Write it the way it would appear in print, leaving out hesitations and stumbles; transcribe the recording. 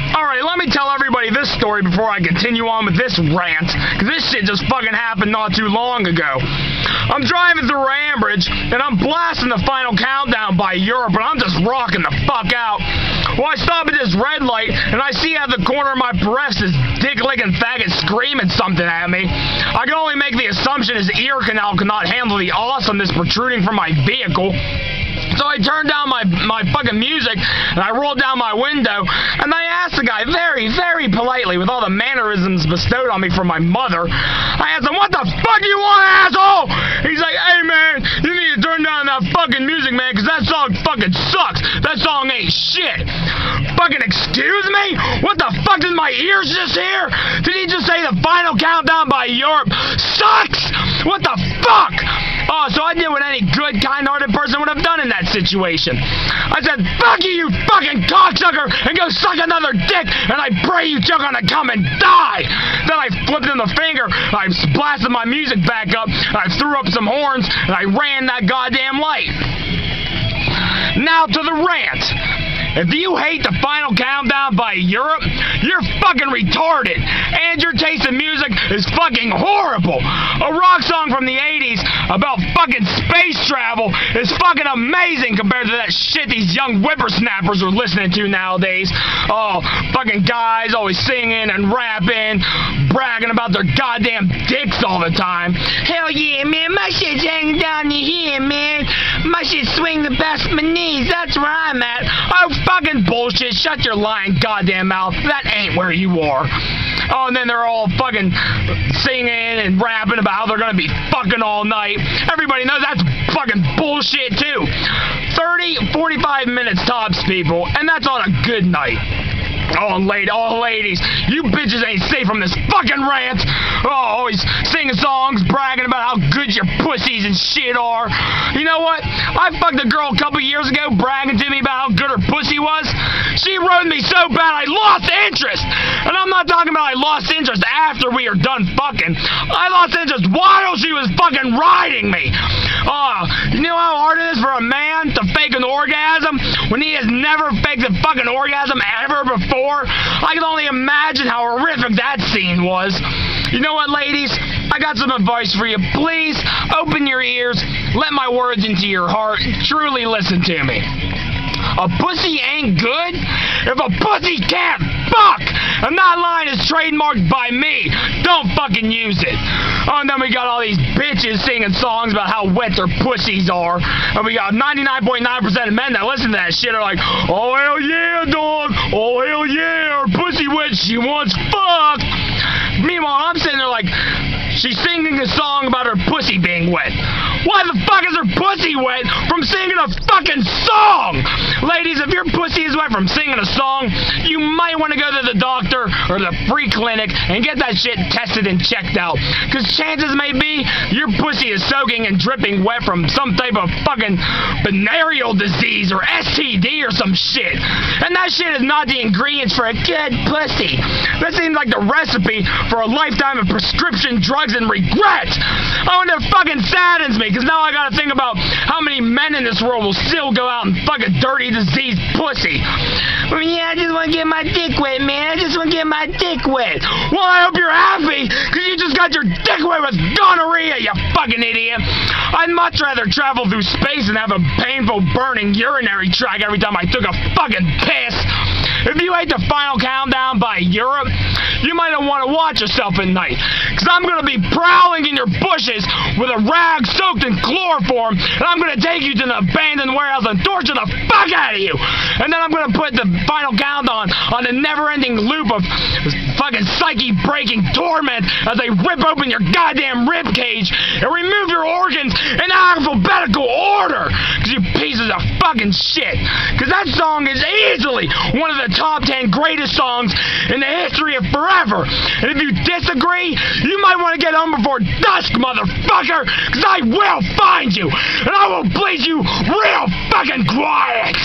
Alright, let me tell everybody this story before I continue on with this rant, because this shit just fucking happened not too long ago. I'm driving through Ambridge, and I'm blasting the Final Countdown by Europe, and I'm just rocking the fuck out. Well, I stop at this red light, and I see out the corner of my breast this dick-licking faggot screaming something at me. I can only make the assumption his ear canal cannot handle the awesomeness protruding from my vehicle. So I turned down my fucking music, and I rolled down my window, and I asked the guy very, very politely, with all the mannerisms bestowed on me from my mother, I asked him, "What the fuck do you want, asshole?" He's like, "Hey, man, you need to turn down that fucking music, man, because that song fucking sucks. That song ain't shit." Fucking excuse me? What the fuck did my ears just hear? Did he just say the Final Countdown by Europe sucks? What the fuck? Oh, so I did what any good, kind-hearted person would have done in that situation. I said, "Fuck you, you fucking cocksucker, and go suck another dick, and I pray you choke on a cum and die." Then I flipped him the finger, I blasted my music back up, I threw up some horns, and I ran that goddamn light. Now to the rant. If you hate the Final Countdown by Europe, you're fucking retarded, and your taste in music is fucking horrible. A rock song from the 80s about fucking space travel is fucking amazing compared to that shit these young whippersnappers are listening to nowadays. Oh, fucking guys always singing and rapping, bragging about their goddamn dicks all the time. Hell yeah, man, my shit's hanging down to here, man. My shit swing the best of my knees, that's where I'm at. Oh, fucking bullshit, shut your lying goddamn mouth, that ain't where you are. Oh, and then they're all fucking singing and rapping about how they're gonna be fucking all night. Everybody knows that's fucking bullshit too. 30-45 minutes tops, people, and that's on a good night. Oh, ladies, you bitches ain't safe from this fucking rant. Oh, always singing songs, bragging about how good your pussies and shit are. You know what? I fucked a girl a couple years ago bragging to me about how good her pussy was. She rode me so bad I lost interest. And I'm not talking about I lost interest after we are done fucking. I lost interest while she was fucking riding me. Oh, you know how hard it is for a man to fake an orgasm when he has never faked a fucking orgasm ever before? I can only imagine how horrific that scene was. You know what, ladies? I got some advice for you. Please, open your ears, let my words into your heart, truly listen to me. A pussy ain't good if a pussy can't fuck! And that line is trademarked by me. Don't fucking use it. Oh, and then we got all these bitches singing songs about how wet their pussies are. And we got 99.9% of men that listen to that shit are like, "Oh, hell yeah, dog. Oh, hell yeah, her pussy wet, she wants fuck." Meanwhile, I'm sitting there like, she's singing a song about her pussy being wet. Why the fuck is her pussy wet from singing a fucking song? Ladies, if your pussy is wet from singing a song, you might want to go to the doctor or the free clinic and get that shit tested and checked out. Because chances may be your pussy is soaking and dripping wet from some type of fucking venereal disease or STD or some shit. And that shit is not the ingredients for a good pussy. That seems like the recipe for a lifetime of prescription drugs and regret. Oh, and it fucking saddens me, because now I gotta think about how many men in this world will still go out and fuck a dirty, diseased pussy. Well, yeah, I just want to get my dick wet, man. I just want to get my dick wet. Well, I hope you're happy, because you just got your dick wet with gonorrhea, you fucking idiot. I'd much rather travel through space and have a painful, burning urinary tract every time I took a fucking piss. If you hate the Final Countdown by Europe, you might not want to watch yourself at night, because I'm going to be prowling in your bushes with a rag soaked in chloroform, and I'm going to take you to an abandoned warehouse and torture the fuck out of you. And then I'm going to put the Final Countdown on a never-ending loop of fucking psyche-breaking torment as they rip open your goddamn rib cage and remove your organs in alphabetical order, because you pieces of fucking shit. Because that song is easily one of the top 10 greatest songs in the history of forever. And if you disagree, you might want to get home before dusk, motherfucker, because I will find you, and I will bleed you real fucking quiet.